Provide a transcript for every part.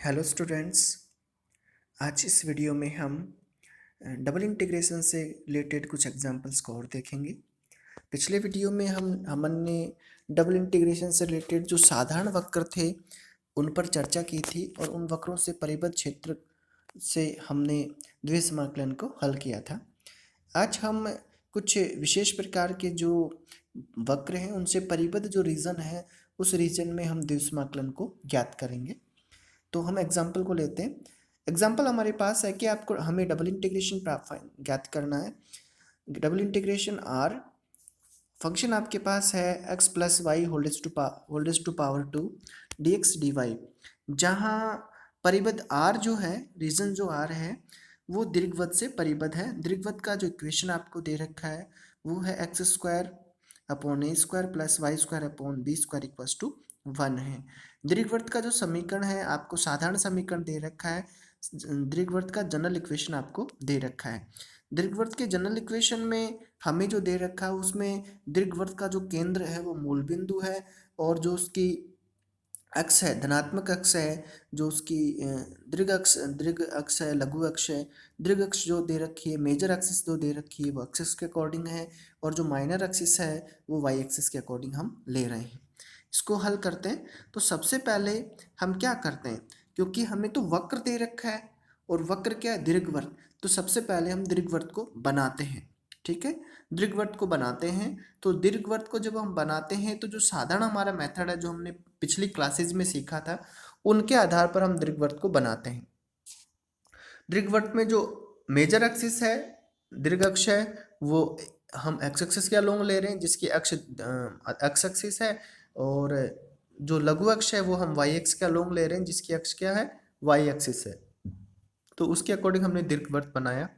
Hello students. आज इस video में हम डबल इंटीग्रेशन से रिलेटेड कुछ एग्जांपल्स को और देखेंगे। पिछले वीडियो में हमने डबल इंटीग्रेशन से रिलेटेड जो साधारण वक्र थे उन पर चर्चा की थी और उन वक्रों से परिबद्ध क्षेत्र से हमने द्विघात समाकलन को हल किया था। आज हम कुछ विशेष प्रकार के जो वक्र हैं उनसे परिबद्ध जो रीजन है उस रीजन में हम द्विघात समाकलन को ज्ञात करेंगे। तो हम एग्जाम्पल को लेते हैं। एग्जाम्पल हमारे पास है कि आपको हमें डबल इंटीग्रेशन ज्ञात करना है। डबल इंटीग्रेशन आर फंक्शन आपके पास है x plus y whole to power 2 dx dy, जहाँ परिबद्ध r जो है, रीजन जो r है वो दीर्घवृत्त से परिबद्ध है। दीर्घवृत्त का जो इक्वेशन आपको दे रखा है वो है x square upon a square plus y square upon b square equals to 1 है। दीर्घवृत्त का जो समीकरण है आपको साधारण समीकरण दे रखा है। दीर्घवृत्त का जनरल इक्वेशन आपको दे रखा है। दीर्घवृत्त के जनरल इक्वेशन में हमें जो दे रखा है उसमें दीर्घवृत्त का जो केंद्र है वो मूल बिंदु है और जो उसकी अक्ष है धनात्मक अक्ष है, जो उसकी दीर्घ अक्ष है, लघु अक्ष है। दीर्घ अक्ष जो दे रखी है, मेजर एक्सिस जो दे रखी है वो एक्सिस के अकॉर्डिंग है और जो माइनर एक्सिस है वो वाई एक्सिस के अकॉर्डिंग हम ले रहे हैं। इसको हल करते हैं। तो सबसे पहले हम क्या करते हैं, क्योंकि हमें तो वक्र दे रखा है और वक्र क्या है, दीर्घवृत्त। तो सबसे पहले हम दीर्घवृत्त को बनाते हैं। ठीक है, दीर्घवृत्त को बनाते हैं। तो दीर्घवृत्त को जब हम बनाते हैं तो जो साधारण हमारा मेथड है जो हमने पिछली क्लासेज में सीखा था उनके आधार पर हम दीर्घवृत्त को बनाते हैं। दीर्घवृत्त में जो मेजर एक्सिस है, दीर्घ अक्ष है, वो हम एक्स एक्सिस के अलोंग ले रहे हैं जिसकी अक्ष एक्स एक्सिस है, और जो लघु अक्ष है वो हम वाई एक्स के अलोंग ले रहे हैं जिसकी अक्ष क्या है, वाई एक्सिस है। तो उसके अकॉर्डिंग हमने दीर्घवृत्त बनाया।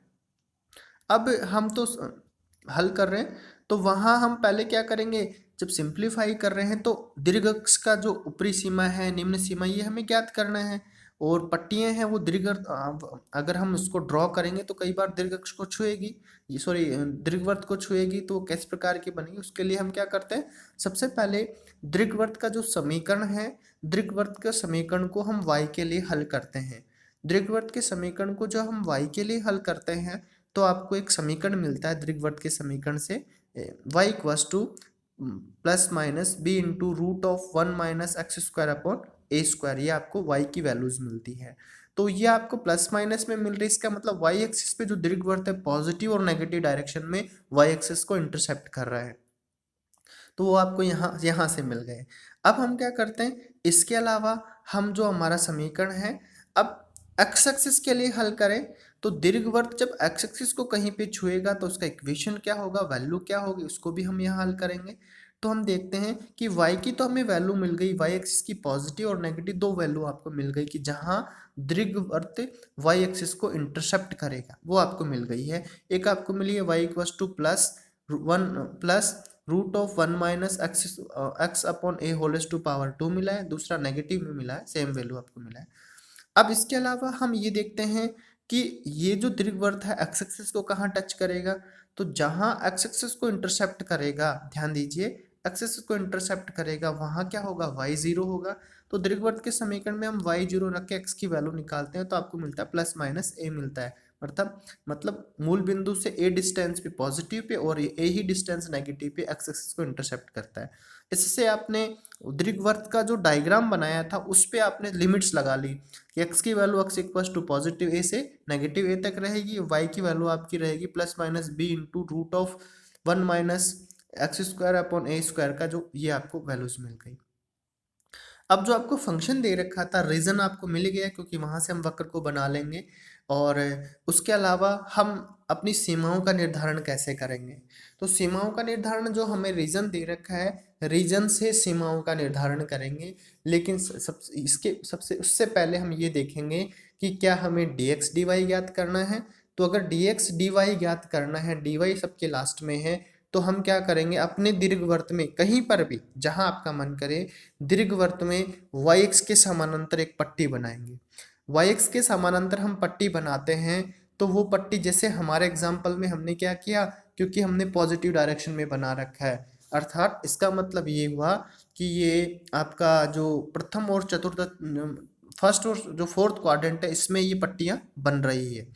अब हम तो हल कर रहे हैं तो वहाँ हम पहले क्या करेंगे, जब सिंप्लीफाई कर रहे हैं तो दीर्घ अक्ष का जो ऊपरी सीमा है, निम्न सीमा, ये हमें ज्ञात करना है। और पट्टियां हैं वो अगर हम उसको ड्रॉ करेंगे तो कई बार दीर्घ अक्ष को छुएगी, सॉरी दीर्घवृत्त को छुएगी, तो किस प्रकार की बनेगी उसके लिए हम क्या करते हैं, सबसे पहले दीर्घवृत्त का जो समीकरण है, दीर्घवृत्त के समीकरण को हम y के लिए हल करते हैं। दीर्घवृत्त के समीकरण को जो हम y के लिए हल करते हैं तो आपको एक समीकरण मिलता है दीर्घवृत्त के समीकरण से, y equals to plus minus b into root of 1 minus x square upon a square, ये आपको y की वैल्यूज मिलती है। तो ये आपको प्लस माइनस में मिल रही है, इसका मतलब y एक्सिस पे जो दीर्घवृत्त है पॉजिटिव और नेगेटिव डायरेक्शन में y एक्सिस को इंटरसेप्ट कर रहा है, तो वो आपको यहाँ से मिल गए। अब हम क्या करते हैं, इसके अलावा हम जो हमारा समीकरण है, अब एक्स एक्सिस के लिए हल करें तो दीर्घवृत्त जब एक्स एक्सिस को कहीं पे छुएगा तो उसका इक्वेशन क्या होगा, वैल्यू क्या होगी, उसको भी हम यहाँ हल करेंगे। तो हम देखते हैं कि y की तो हमें वैल्यू मिल गई, y एक्सिस की पॉजिटिव और नेगेटिव दो वैल्यू आपको मिल गई कि जहाँ दीर्घवृत्त y एक्सिस को इंटरसेप्ट करेगा वो आपको मिल गई है। एक आपको मिली है y equals to plus 1 plus root of 1 minus x upon a whole to power 2 मिला है, दूसरा नेगेटिव में मिला है, सेम वैल्यू आपको मिला है। अब इसके अलावा हम ये देखते हैं कि ये जो दीर्घवृत्त है एक्स एक्सिस को कहाँ टच करेगा, तो जहाँ एक्स एक्सिस को इंटरसेप्ट करेगा, ध्यान दीजिए, एक्स एक्सिस को इंटरसेप्ट करेगा वहाँ क्या होगा, y0 होगा। तो दीर्घवृत्त के समीकरण में हम y0 रख के x की वैल्यू निकालते हैं तो आपको मिलता है प्लस माइनस a मिलता है। मतलब मूल बिंदु से a डिस्टेंस पे पॉजिटिव पे और a ही डिस्टेंस नेगेटिव पे एक्स एक्सिस को इंटरसेप्ट करता है। इससे आपने दीर्घवृत्त का जो डायग्राम बनाया था उस पे आपने लिमिट्स लगा ली कि x की value x equal to positive a से नेगेटिव a तक रहेगी, y की वैल्यू आपकी रहेगी plus minus b into root of 1 minus x square upon a square का जो ये आपको वैल्यूज मिल गई। अब जो आपको फंक्शन दे रखा था, रीजन आपको मिल गया क्योंकि वहां से हम वक्र को बना लेंगे। और उसके अलावा हम अपनी सीमाओं का निर्धारण कैसे करेंगे, तो सीमाओं का निर्धारण जो हमें रीजन दे रखा है, रीजन से सीमाओं का निर्धारण करेंगे। लेकिन सबसे उससे पहले हम ये देखेंगे कि क्या हमें dx dy ज्ञात करना है। तो अगर dx dy ज्ञात करना है, dy सबके लास्ट में है, तो हम क्या करेंगे, अपने दीर्घवृत्त में कहीं पर भी जहां आपका मन करे दीर्घवृत्त में y के समानांतर एक पट्टी बनाएंगे। y के समानांतर हम पट्टी बनाते हैं तो वो पट्टी जैसे हमारे एग्जाम्पल में हमने क्या किया, क्योंकि हमने पॉजिटिव डायरेक्शन में बना रखा है, अर्थात इसका मतलब ये हुआ कि ये आपका जो प्रथम और चतुर्थ फर्स्ट और जो फोर्थ क्वाड्रेंट है इसमें ये पट्टियां बन रही है।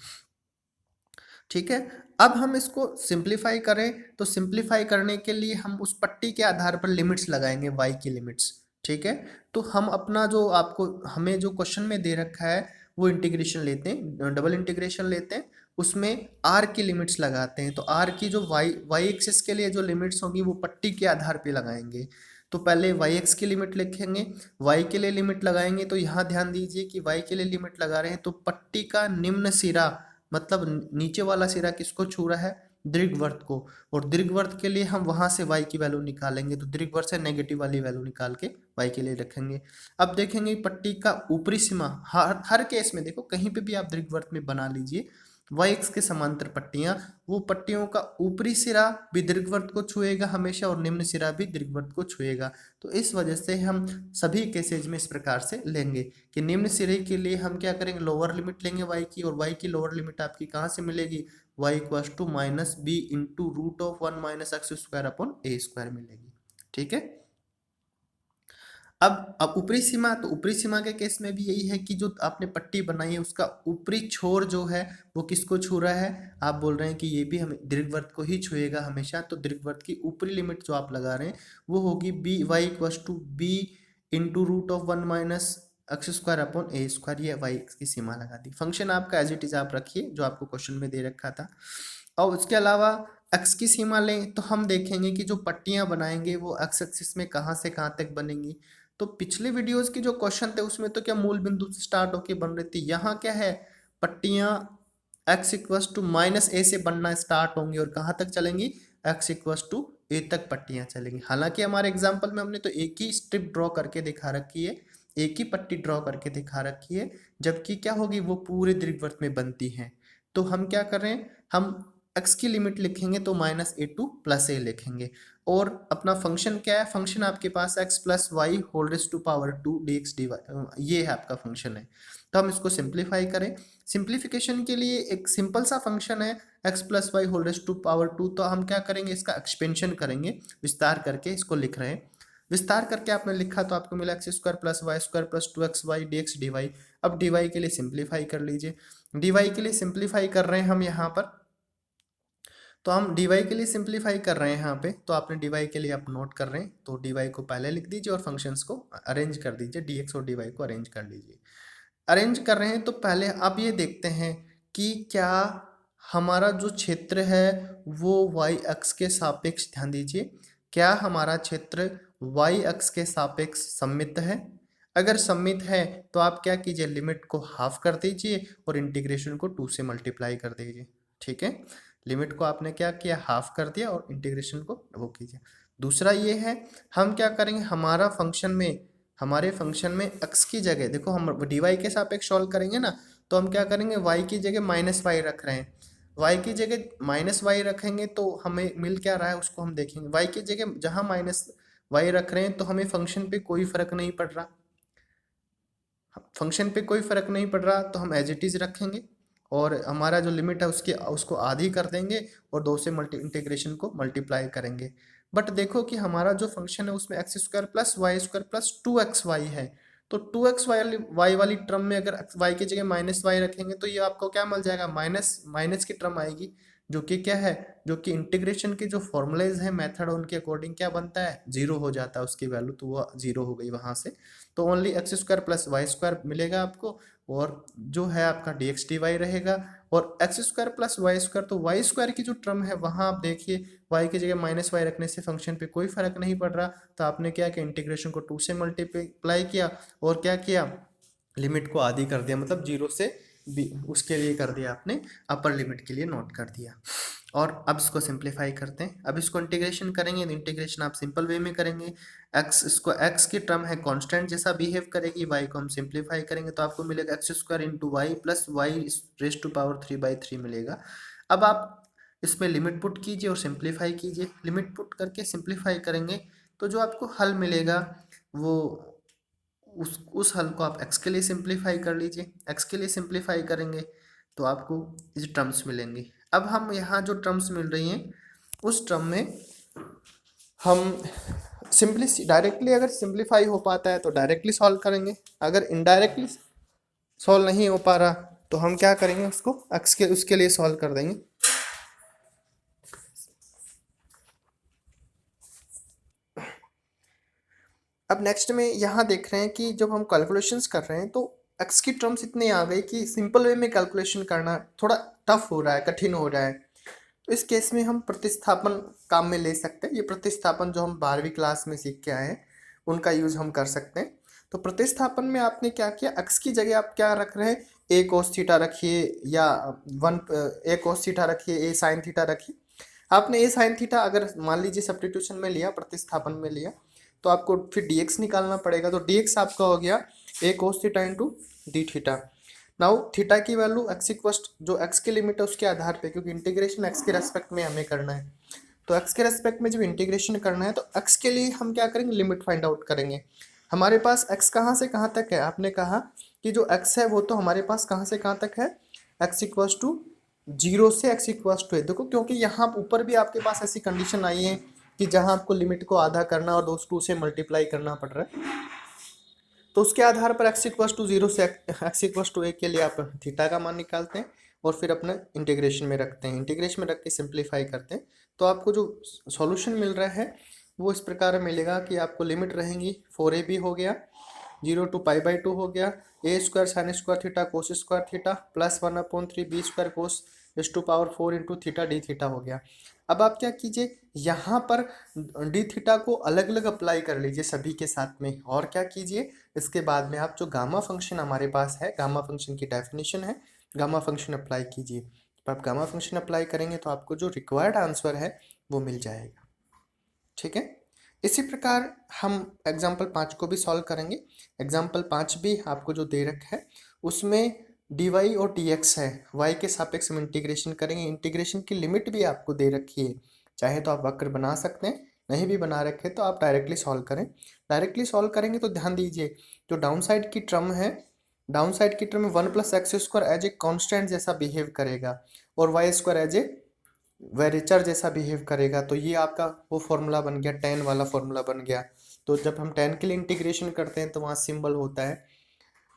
ठीक है, अब हम इसको सिंप्लीफाई करें तो सिंप्लीफाई करने के लिए हम उस पट्टी के आधार पर लिमिट्स लगाएंगे, वाई की लिमिट्स। ठीक है, तो हम अपना जो आपको हमें जो क्वेश्चन में दे रखा है वो इंटीग्रेशन लेते हैं, डबल इंटीग्रेशन लेते हैं, उसमें आर की लिमिट्स लगाते हैं। तो आर की जो वाई एक्सिस के लिए जो लिमिट्स होगी वो पट्टी के आधार पे लगाएंगे। तो पहले वाई एक्स की लिमिट लिखेंगे, वाई के लिए लिमिट लगाएंगे। तो यहाँ ध्यान दीजिए कि वाई के लिए लिमिट लगा रहे हैं तो पट्टी का निम्न सिरा, मतलब नीचे वाला सिरा किसको छू रहा है, दीर्घवृत्त को, और दीर्घवृत्त के लिए हम वहां से y की वैल्यू निकालेंगे। तो दीर्घवृत्त से नेगेटिव वाली वैल्यू निकाल के y के लिए रखेंगे। अब देखेंगे पट्टी का ऊपरी सीमा, हर केस में देखो कहीं पे भी आप दीर्घवृत्त में बना लीजिए वाई एक्स के समांतर पट्टियां, वो पट्टियों का ऊपरी सिरा भी दीर्घवृत्त को छुएगा हमेशा और निम्न सिरा भी दीर्घवृत्त को छुएगा। तो इस वजह से हम सभी केसेज में इस प्रकार से लेंगे कि निम्न सिरे के लिए हम क्या करेंगे, लोअर लिमिट लेंगे y की, और y की लोअर लिमिट आपकी कहाँ से मिलेगी, y equals to minus b into root of 1 minus x square upon a square मिलेगी। ठीक है, अब ऊपरी सीमा, तो ऊपरी सीमा के केस में भी यही है कि जो आपने पट्टी बनाई है उसका ऊपरी छोर जो है वो किसको छू रहा है, आप बोल रहे हैं कि ये भी हमें दीर्घवृत्त को ही छुएगा हमेशा। तो दीर्घवृत्त की ऊपरी लिमिट जो आप लगा रहे हैं वो होगी b y equals to b into root of 1 minus x square upon a square, ये वाई की सीमा लगा दी। फंक्शन आपका एज इट इज आप रखिए जो आपको क्वेश्चन में दे रखा था। और उसके अलावा एक्स की सीमा लें तो हम देखेंगे कि जो पट्टियां बनाएंगे वो एक्स एक्सिस में कहाँ से कहाँ तक बनेंगी। तो पिछले वीडियोस के जो क्वेश्चन थे उसमें तो क्या मूल बिंदु से स्टार्ट होके बन रही थी, यहाँ क्या है, पट्टियां एक्स इक्वस टू माइनस ए से बनना स्टार्ट होंगी और कहाँ तक चलेंगी, एक्स इक्वस टू ए तक पट्टियां चलेंगी। हालांकि हमारे एग्जाम्पल में हमने तो एक ही स्ट्रिप ड्रॉ करके दिखा रखी है, एक ही पट्टी ड्रॉ करके दिखा रखी है, जबकि क्या होगी वो पूरे दीर्घवृत्त में बनती है। तो हम क्या कर रहे हैं, हम x की लिमिट लिखेंगे तो minus a to plus a लिखेंगे, और अपना फंक्शन क्या है, फंक्शन आपके पास x plus y whole raise to power 2 dx dy, ये है आपका फंक्शन है। तो हम इसको सिंप्लीफाई करें, सिंप्लीफिकेशन के लिए एक सिंपल सा फंक्शन है x plus y whole raise to power 2, तो हम क्या करेंगे, इसका एक्सपेंशन करेंगे, विस्तार करके इसको लिख रहे हैं। विस्तार करके आपने लिखा तो आपको मिला x square plus y square plus 2xy dx dy। अब dy के लिए सिंप्लीफाई कर लीजिए, dy के लिए सिंप्लीफाई कर रहे हैं हम यहाँ पर, तो हम dy के लिए सिंप्लीफाई कर रहे हैं यहाँ पे, तो आपने dy के लिए आप नोट कर रहे हैं तो dy को पहले लिख दीजिए और फंक्शंस को अरेंज कर दीजिए, dx और dy को अरेंज कर लीजिए। अरेंज कर रहे हैं तो पहले आप ये देखते हैं कि क्या हमारा जो क्षेत्र है वो y अक्ष के सापेक्ष, ध्यान दीजिए, क्या हमारा क्षेत्र y अक्ष के सापेक्ष सममित है। अगर सममित है तो आप क्या कीजिए, लिमिट को हाफ कर दीजिए और इंटीग्रेशन को 2 से मल्टीप्लाई कर दीजिए। ठीक है, लिमिट को आपने क्या किया, हाफ कर दिया और इंटीग्रेशन को वो कीजिए। दूसरा ये है, हम क्या करेंगे, हमारे फंक्शन में x की जगह देखो, हम dy के सापेक्ष सॉल्व करेंगे ना, तो हम क्या करेंगे, y की जगह माइनस वाई रख रहे हैं, y की जगह माइनस वाई रखेंगे तो हमें मिल क्या रहा है उसको हम देखेंगे। y की जगह जहां माइनस वाई रख रहे हैं तो हमें फंक्शन पे कोई फर्क नहीं पड़ रहा, फंक्शन पे कोई फर्क नहीं पड़ रहा, तो हम एज इट इज रखेंगे और हमारा जो लिमिट है उसको आधी कर देंगे और 2 से इंटीग्रेशन को मल्टीप्लाई करेंगे। बट देखो कि हमारा जो फंक्शन है उसमें x square plus y square plus 2xy है, तो 2x वाई वाली टर्म में अगर y की जगह माइनस वाई रखेंगे तो ये आपको क्या मिल जाएगा, माइनस माइनस की टर्म आएगी, जो कि क्या है, जो कि इंटीग्रेशन के जो फॉर्मूलेज है मेथड उनके अकॉर्डिंग क्या बनता है, जीरो हो जाता है उसकी वैल्यू, तो वो जीरो हो गई वहां से। तो only x square plus y square मिलेगा आपको, और जो है आपका डी एक्स डी वाई रहेगा, और x square plus y square, तो वाई स्क्वायर की जो टर्म है वहां आप देखिए वाई की जगह माइनस वाई रखने से फंक्शन पे कोई फर्क नहीं पड़ रहा, तो आपने क्या किया, इंटीग्रेशन को 2 से मल्टीप्लाई किया और क्या किया, लिमिट को आधी कर दिया, मतलब 0 से उसके लिए कर दिया आपने, अपर लिमिट के लिए नोट कर दिया। और अब इसको सिंप्लीफाई करते हैं, अब इसको इंटीग्रेशन करेंगे तो इंटीग्रेशन आप सिंपल वे में करेंगे, एक्स की टर्म है कांस्टेंट जैसा बिहेव करेगी, वाई को हम सिंप्लीफाई करेंगे तो आपको मिलेगा x square into y plus y raise to power 3/3 मिलेगा। अब आप इसमें लिमिट पुट कीजिए और सिंप्लीफाई कीजिए, लिमिट पुट करके सिंप्लीफाई करेंगे तो जो आपको हल मिलेगा वो उस हल को आप x के लिए सिंप्लीफाई कर लीजिए, x के लिए सिंप्लीफाई करेंगे तो आपको ये टर्म्स मिलेंगी। अब हम यहाँ जो टर्म्स मिल रही हैं उस टर्म में हम डायरेक्टली अगर सिंप्लीफाई हो पाता है तो डायरेक्टली सॉल्व करेंगे, अगर इनडायरेक्टली सॉल्व नहीं हो पा रहा तो हम क्या करेंगे, उसको उसके लिए सॉल्व कर देंगे। अब नेक्स्ट में यहाँ देख रहे हैं कि जब हम कैलकुलेशंस कर रहे हैं तो एक्स की टर्म्स इतने आ गई कि सिंपल वे में कैलकुलेशन करना थोड़ा टफ हो रहा है, कठिन हो रहा है। तो इस केस में हम प्रतिस्थापन काम में ले सकते हैं। ये प्रतिस्थापन जो हम 12वीं क्लास में सीख के आए हैं उनका यूज हम कर सकते हैं। तो प्रतिस्थापन में आपने क्या किया, एक्स की जगह आप क्या रख रहे हैं, ए कोस थीटा रखिए या ए कोस थीटा रखिए, ए साइन थीटा रखिए। आपने ए साइन थीटा अगर मान लीजिए सब्स्टिट्यूशन में लिया, प्रतिस्थापन में लिया, तो आपको फिर dx निकालना पड़ेगा। तो dx आपका हो गया a cos theta into d theta. Now theta की वैल्यू एक्स इक्वस्ट जो एक्स की लिमिट है उसके आधार पे, क्योंकि इंटीग्रेशन एक्स के रेस्पेक्ट में हमें करना है, तो एक्स के रेस्पेक्ट में जब इंटीग्रेशन करना है तो एक्स के लिए हम क्या करेंगे, लिमिट फाइंड आउट करेंगे। हमारे पास एक्स कहाँ से कहाँ तक है, आपने कहा कि जो एक्स है वो तो हमारे पास कहाँ से कहाँ तक है, एक्स इक्वस टू 0 से एक्स इक्वस टू है। देखो क्योंकि यहाँ ऊपर भी आपके पास ऐसी कंडीशन आई है कि जहाँ आपको लिमिट को आधा करना और 2 से मल्टीप्लाई करना पड़ रहा है, तो उसके आधार पर एक्स इक्वस टू 0 से एक्स इक्वस टू 1 के लिए आप थीटा का मान निकालते हैं और फिर अपने इंटीग्रेशन में रखते हैं, इंटीग्रेशन में रख के सिंप्लीफाई करते हैं। तो आपको जो सॉल्यूशन मिल रहा है वो इस प्रकार मिलेगा कि आपको लिमिट रहेंगी 4ab हो गया, 0 to π/2 हो गया, a square sine square theta cos square theta plus 1/3 b square cos (4) into theta d theta हो गया। अब आप क्या कीजिए, यहाँ पर डी थीटा को अलग अलग अप्लाई कर लीजिए सभी के साथ में, और क्या कीजिए इसके बाद में आप जो गामा फंक्शन हमारे पास है, गामा फंक्शन की डेफिनेशन है, गामा फंक्शन अप्लाई कीजिए। तो आप गामा फंक्शन अप्लाई करेंगे तो आपको जो रिक्वायर्ड आंसर है वो मिल जाएगा। ठीक है, इसी प्रकार हम एग्जाम्पल 5 को भी सॉल्व करेंगे। एग्जाम्पल 5 भी आपको जो दे रखा है उसमें dy और dx है, y के सापेक्ष में इंटीग्रेशन करेंगे। इंटीग्रेशन की लिमिट भी आपको दे रखी है, चाहे तो आप वक्र बना सकते हैं, नहीं भी बना रखे तो आप डायरेक्टली सॉल्व करें। डायरेक्टली सॉल्व करेंगे तो ध्यान दीजिए जो डाउन साइड की टर्म है, डाउन साइड की टर्म में 1 + x² एज ए कॉन्स्टेंट जैसा बिहेव करेगा और y² एज ए वेरिएचर जैसा बिहेव करेगा। तो ये आपका वो फॉर्मूला बन गया, tan वाला फॉर्मूला बन गया। तो जब हम tan के लिए इंटीग्रेशन करते हैं तो वहाँ सिंबल होता है,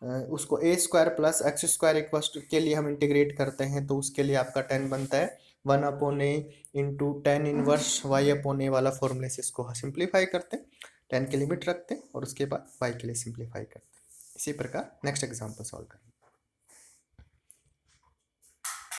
उसको a² + x² के लिए हम इंटीग्रेट करते हैं तो उसके लिए आपका tan बनता है 1/a into tan inverse y/a वाला फॉर्मूले से इसको सिंप्लीफाई करते हैं, tan की लिमिट रखते हैं और उसके बाद y के लिए सिंप्लीफाई करते हैं। इसी प्रकार नेक्स्ट एग्जाम्पल सॉल्व करेंगे।